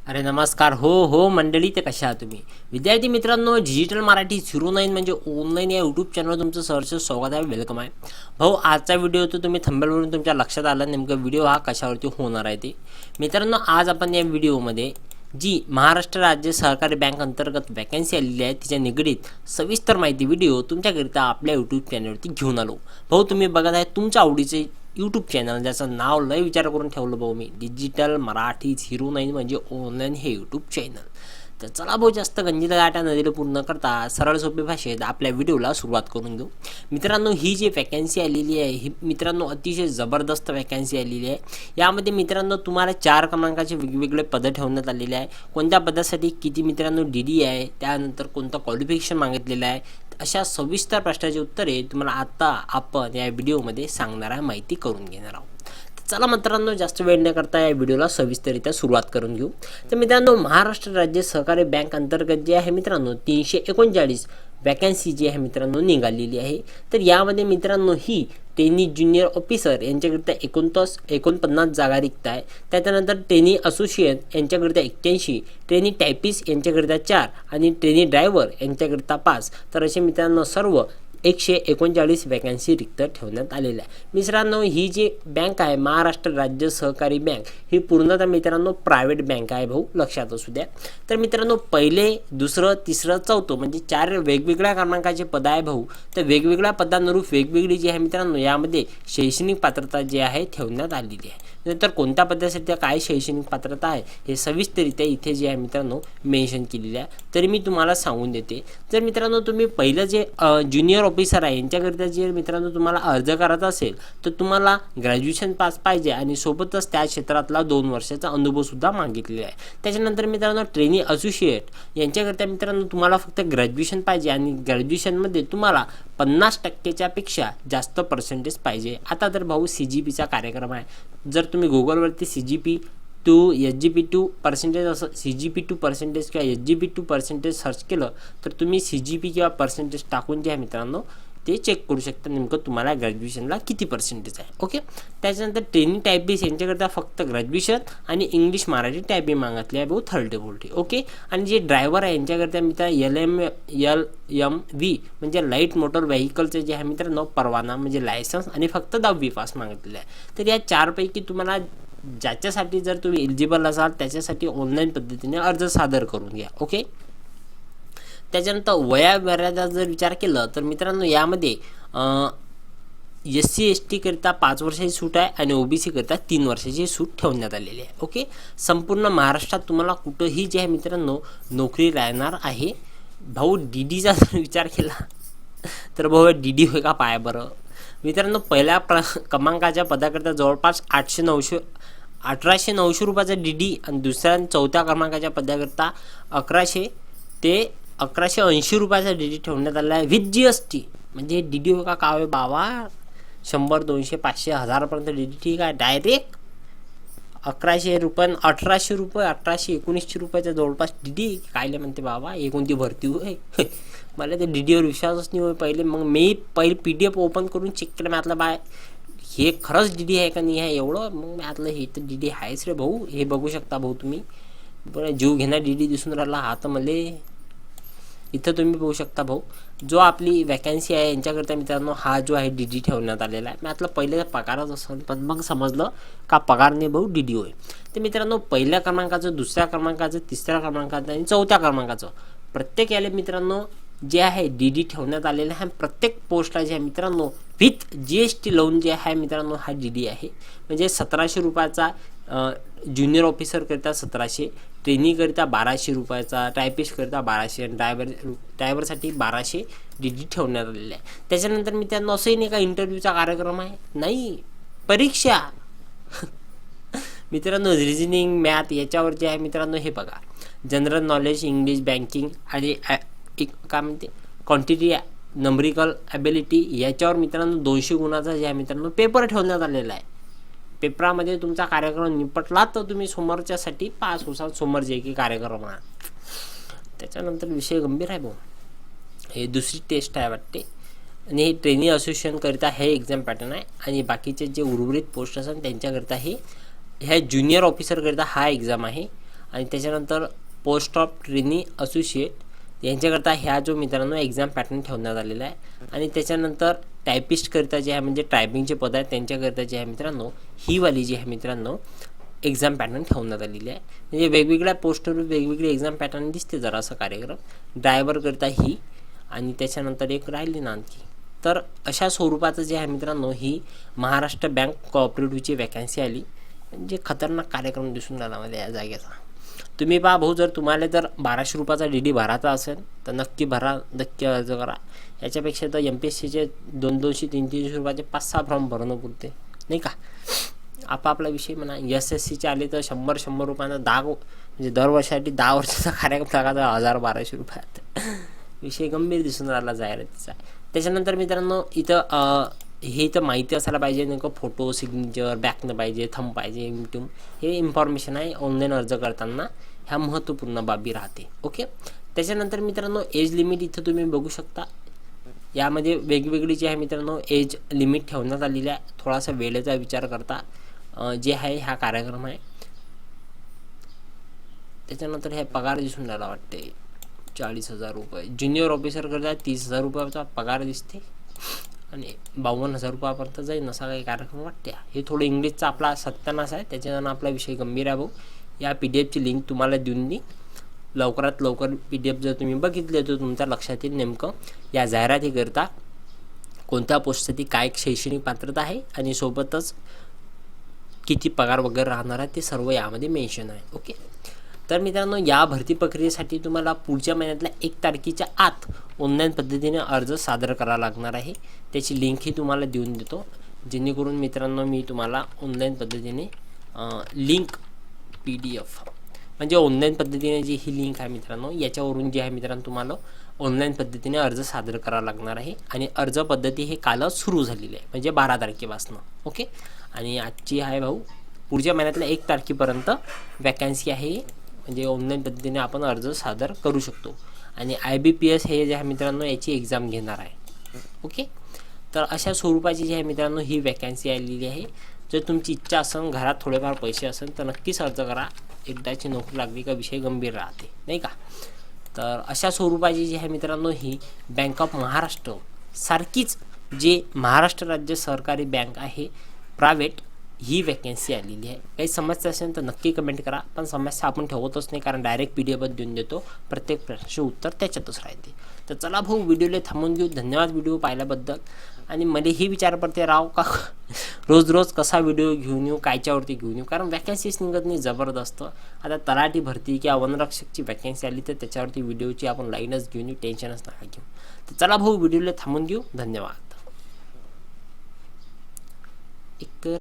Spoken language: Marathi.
अरे नमस्कार. हो मंडळी, ते कशा आहात तुम्ही? विद्यार्थी मित्रांनो, डिजिटल मराठी 09 म्हणजे ऑनलाईन या यूट्यूब चॅनलवर तुमचं सहर्ष स्वागत आहे. वेलकम आहे भाऊ. आजचा व्हिडिओ तो तुम्ही थंबनेलवरून तुमच्या लक्षात आला नेमकं व्हिडिओ हा कशावरती होणार आहे ते. मित्रांनो, आज आपण या व्हिडिओमध्ये जी महाराष्ट्र राज्य सहकारी बँक अंतर्गत वॅकन्सी आलेली आहे तिच्या निगडीत सविस्तर माहिती व्हिडिओ तुमच्याकरिता आपल्या यूट्यूब चॅनलवरती घेऊन आलो. भाऊ, तुम्ही बघत आहे तुमच्या आवडीचे यूट्यूब चॅनल, ज्याचं नाव लय विचार करून ठेवलं भाऊ मी, डिजिटल मराठी 09 म्हणजे ऑनलाईन हे यूट्यूब चॅनल. तर चला भाऊ, जास्त गंजित गाठा नदीला पूर्ण करता सरळ सोपी भाषेत आपल्या व्हिडिओला सुरुवात करून घेऊ. मित्रांनो, ही जी वॅकन्सी आलेली आहे ही मित्रांनो अतिशय जबरदस्त वॅकन्सी आलेली आहे. यामध्ये मित्रांनो तुम्हाला 4 क्रमांकाचे वेगवेगळे पदं ठेवण्यात आलेले आहे. कोणत्या पदासाठी किती मित्रांनो DD आहे, त्यानंतर कोणतं क्वालिफिकेशन मागितलेलं आहे, अशा सविस्तर प्रश्नाची उत्तरे तुम्हाला आता आपण या व्हिडिओमध्ये सांगणार आहे, माहिती करून घेणार आहोत. चला मित्रांनो, जास्त वेळ न करता या व्हिडिओला सविस्तररित्या सुरुवात करून घेऊ. तर मित्रांनो, महाराष्ट्र राज्य सहकारी बँक अंतर्गत जे आहे मित्रांनो 339 वॅकन्सी जी आहे मित्रांनो निघालेली आहे. तर यामध्ये मित्रांनो ही ट्रेनी ज्युनियर ऑफिसर यांच्याकरिता 49 जागा रिक्त आहे. त्याच्यानंतर ट्रेनी असोसिएट यांच्याकरिता 81, ट्रेनी टायपिस्ट यांच्याकरिता 4 आणि ट्रेनी ड्रायव्हर यांच्याकरिता 5. तर असे मित्रांनो सर्व 139 वॅकन्सी रिक्त ठेवण्यात आलेल्या आहे. मित्रांनो, ही जी बँक आहे महाराष्ट्र राज्य सहकारी बँक ही पूर्णतः मित्रांनो प्रायव्हेट बँक आहे भाऊ, लक्षात असू द्या. तर मित्रांनो, पहिले, दुसरं, तिसरं, चौथं म्हणजे 4 वेगवेगळ्या क्रमांकाचे पद आहे भाऊ. तर वेगवेगळ्या पदांनुरूप वेगवेगळी जी आहे मित्रांनो यामध्ये शैक्षणिक पात्रता जी आहे ठेवण्यात आलेली आहे. नंतर कोणत्या पदासाठी काय शैक्षणिक पात्रता आहे हे सविस्तररित्या इथे जे आहे मित्रांनो मेन्शन केलेले आहे. तरी मी तुम्हाला सांगून देते. तर मित्रांनो, तुम्ही पहिलं जे ज्युनियर ऑफिसर आहे यांच्याकरिता जे मित्रांनो तुम्हाला अर्ज करायचा असेल तर तुम्हाला ग्रॅज्युएशन पास पाहिजे आणि सोबतच त्या क्षेत्रातला 2 वर्षाचा अनुभव सुद्धा मागितलेला आहे. त्याच्यानंतर मित्रांनो ट्रेनी असोसिएट यांच्याकरिता मित्रांनो तुम्हाला फक्त ग्रॅज्युएशन पाहिजे आणि ग्रॅज्युएशनमध्ये तुम्हाला 50% पेक्षा जास्त पर्सेंटेज पाहिजे. आता तर भाऊ CGPचा कार्यक्रम आहे. जर तुम्ही गुगलवरती SGP2 पर्सेंटेज असं CGP2 पर्सेंटेज किंवा SGP2 पर्सेंटेज सर्च केलं तर तुम्ही CGP किंवा पर्सेंटेज टाकून जे आहे मित्रांनो ते चेक करू शकता नेमकं तुम्हाला ग्रॅज्युएशनला किती पर्सेंटेज आहे. ओके. त्याच्यानंतर ट्रेनिंग टायपिस्ट यांच्याकरता फक्त ग्रॅज्युएशन आणि इंग्लिश मराठी टायपिंग मागितली आहे भाऊ, 30-40. ओके. आणि जे ड्रायव्हर आहे यांच्याकरता मित्र LMV म्हणजे लाईट मोटर व्हेकलचे जे आहे मित्रांनो परवाना म्हणजे लायसन्स आणि फक्त 10वी पास मागितलेलं आहे. तर या 4 पैकी तुम्हाला ज्याच्यासाठी जर तुम्ही एलिजिबल असाल त्याच्यासाठी ऑनलाईन पद्धतीने अर्ज सादर करून घ्या. ओके. त्याच्यानंतर वयामर्यादा जर विचार केला तर मित्रांनो यामध्ये SC ST करिता 5 वर्षाची सूट आहे आणि OBC करिता 3 वर्षाची सूट ठेवण्यात आलेली आहे. ओके. संपूर्ण महाराष्ट्रात तुम्हाला कुठंही जे आहे मित्रांनो नोकरी राहणार आहे. भाऊ DDचा जर विचार केला तर भाऊ DD होय का पाय बरं. मित्रांनो, पहिल्या क्रमांकाच्या पदाकरिता जवळपास 1800-900 रुपयाचा DD आणि दुसऱ्या 4थ्या क्रमांकाच्या पदाकरिता 1100 ते 1180 रुपयाचा DD ठेवण्यात आला आहे विथ GST. म्हणजे DD हो का काय बाबा, 100, 200, 500, 1000पर्यंत DD. ठीक आहे. डायरेक्ट 1100 रुपये, 1800 रुपये, 1800-1900 रुपयाचा जवळपास DD. कायले म्हणते बाबा, हे कोणती भरती होय. मला ते DDवर विश्वासच नाही होय पहिले. मग मी पहिले PDF ओपन करून चेक केलं. मी आतलं बाय हे खरंच DD आहे का नाही आहे एवढं. मग मी आतलं हे तर DD आहेच रे भाऊ. हे बघू शकता भाऊ तुम्ही. बरं, जीव घेणार DD दिसून राहिला हा तर मले. इथं तुम्ही बघू शकता भाऊ, जो आपली वॅकन्सी आहे यांच्याकरता मित्रांनो हा जो आहे DD ठेवण्यात आलेला आहे. मी आतलं पहिले पगारच असं, पण मग समजलं का पगार नाही भाऊ DD होय. तर मित्रांनो, पहिल्या क्रमांकाचं, दुसऱ्या क्रमांकाचं, तिसऱ्या क्रमांकाचं आणि 4थ्या क्रमांकाचं प्रत्येक याला मित्रांनो जे आहे DD ठेवण्यात आलेलं आहे. प्रत्येक पोस्टला जे आहे मित्रांनो विथ GST लावून जे आहे मित्रांनो हा DD आहे. म्हणजे 1700 रुपयाचा ज्युनियर ऑफिसर करता, 1700 ट्रेनिंगकरिता, 1200 रुपयाचा टायपिस्ट करता, 1200 आणि ड्रायव्हरसाठी 1200 DD ठेवण्यात आलेलं आहे. त्याच्यानंतर मित्रांनो असंही नाही का इंटरव्ह्यूचा कार्यक्रम आहे, नाही, परीक्षा. मित्रांनो रिजनिंग, मॅथ याच्यावर जे आहे मित्रांनो हे बघा, जनरल नॉलेज, इंग्लिश, बँकिंग आणि काय म्हणते क्वांटिटी, नंबरिकल ॲबिलिटी याच्यावर मित्रांनो 200 गुणाचा जे आहे मित्रांनो पेपर ठेवण्यात आलेला आहे. पेपरामध्ये तुमचा कार्यक्रम निपटला तर तुम्ही समोरच्यासाठी पास होसाल. समोर जे की कार्यक्रम आहे त्याच्यानंतर विषय गंभीर आहे भाऊ. हे दुसरी टेस्ट आहे वाटते आणि हे ट्रेनिंग असोसिएशनकरिता हे एक्झाम पॅटर्न आहे आणि बाकीचे जे उर्वरित पोस्ट असतात त्यांच्याकरिता हे ह्या ज्युनियर ऑफिसरकरिता हा एक्झाम आहे आणि त्याच्यानंतर पोस्ट ऑफ ट्रेनी असोसिएट यांच्याकरता ह्या जो मित्रांनो एक्झाम पॅटर्न ठेवण्यात आलेला आहे. आणि त्याच्यानंतर टायपिस्टकरिता जे आहे म्हणजे टायपिंगचे पद आहेत त्यांच्याकरिता जे आहे मित्रांनो ही वाली जी आहे मित्रांनो एक्झाम पॅटर्न ठेवण्यात आलेली आहे. म्हणजे वेगवेगळ्या पोस्टवर वेगवेगळी एक्झाम पॅटर्न दिसते जरा असा कार्यक्रम. ड्रायव्हरकरिता ही आणि त्याच्यानंतर एक राहिली ना आणखी. तर अशा स्वरूपाचं जे आहे मित्रांनो ही महाराष्ट्र बँक कोऑपरेटिव्हची वॅकन्सी आली. म्हणजे खतरनाक कार्यक्रम दिसून राहिला मला या जागेचा. तुम्ही पहा भाऊ, जर तुम्हाला जर 1200 रुपयाचा डी भरायचा असेल तर नक्की भरा, नक्की अर्ज करा. याच्यापेक्षा तर MPSCचे 200-200 300 रुपयाचे 5-6 फॉर्म भरणं पुरते नाही का. आपापला विषय म्हणा. SSCचे आले तर 100-100 रुपयांचा 10 म्हणजे दरवर्षासाठी 10 वर्षाचा कार्यक्रम लागायचा 1000-1200 रुपयात. विषय गंभीर दिसून राहिला जाहिरातीचा. त्याच्यानंतर मित्रांनो इथं हे तर माहिती असायला पाहिजे नेमकं फोटो सिग्नेचर बॅकनं पाहिजे, थंब पाहिजे, इम्प्टूम हे इन्फॉर्मेशन आहे ऑनलाईन अर्ज करताना. ह्या महत्त्वपूर्ण बाबी राहते. ओके. त्याच्यानंतर मित्रांनो एज लिमिट इथं तुम्ही बघू शकता. यामध्ये वेगवेगळी जी आहे मित्रांनो एज लिमिट ठेवण्यात आलेली आहे. थोडासा वेळेचा विचार करता जे आहे हा कार्यक्रम आहे. त्याच्यानंतर हे पगार दिसून राहिला वाटते 40,000 रुपये. ज्युनियर ऑफिसर करता 30,000 रुपयाचा पगार दिसते आणि 52,000 रुपयापर्यंत जाईल असा काही कार्यक्रम वाटते. हे थोडं इंग्लिशचा आपला सत्यानाश आहे, त्याच्यानं आपला विषय गंभीर आहे भाऊ. या PDF ची लिंक तुम्हाला देऊन देईन. लवकरात लवकर PDF जर तुम्ही बघितले तर तुमच्या लक्षात येईल नेमकं या जाहिरातीकरता कोणत्या पोस्टसाठी काय शैक्षणिक पात्रता आहे आणि सोबतच किती पगार वगैरे राहणार आहे ते सर्व यामध्ये मेन्शन आहे. ओके. तर मित्रांनो या भरती प्रक्रियेसाठी तुम्हाला पुढच्या महिन्यातल्या 1 तारखेच्या आत ऑनलाईन पद्धतीने अर्ज सादर करावा लागणार आहे. त्याची लिंकही तुम्हाला देऊन देतो, जेणेकरून मित्रांनो मी तुम्हाला ऑनलाईन पद्धतीने लिंक PDF म्हणजे ऑनलाईन पद्धतीने जी ही लिंक आहे मित्रांनो याच्यावरून जी आहे मित्रांनो तुम्हाला ऑनलाईन पद्धतीने अर्ज सादर करावा लागणार आहे. आणि अर्ज पद्धती हे कालच सुरू झालेली आहे म्हणजे 12 तारखेपासून. ओके. आणि आजची आहे भाऊ पुढच्या महिन्यातल्या 1 तारखेपर्यंत वॅकन्सी आहे. म्हणजे ऑनलाईन पद्धतीने आपण अर्ज सादर करू शकतो. आणि IBPS हे जे आहे मित्रांनो याची एक्झाम घेणार आहे. ओके. तर अशा स्वरूपाची जी आहे मित्रांनो ही वॅकन्सी आलेली आहे. जर तुमची इच्छा असेल, घरात थोडेफार पैसे असेल तर नक्कीच अर्ज करा. एकदाची नोकरी लागली का विषय गंभीर राहते नाही का. तर अशा स्वरूपाची जी आहे मित्रांनो ही बँक ऑफ महाराष्ट्र सारखीच जे महाराष्ट्र राज्य सहकारी बँक आहे प्रायव्हेट ही वॅकन्सी आलेली आहे. काही समस्या असेल तर नक्की कमेंट करा. पण समस्या आपण ठेवतच नाही कारण डायरेक्ट PDF देऊन देतो. प्रत्येक प्रश्नाचे उत्तर त्याच्यातच राहते. तर चला भाऊ व्हिडिओला थांबून घेऊ. धन्यवाद व्हिडिओ पाहिल्याबद्दल. आणि मला ही विचार पडते राव का रोज रोज कसा व्हिडिओ घेऊन येऊ, कायच्यावरती घेऊन येऊ, कारण वॅकन्सीच निघत नाही जबरदस्त. आता तलाठी भरती किंवा वनरक्षकची वॅकन्सी आली तर त्याच्यावरती व्हिडिओची आपण लाईनच घेऊन येऊ, टेन्शनच नका घेऊ. तर चला भाऊ व्हिडिओला थांबून घेऊ. धन्यवाद. एक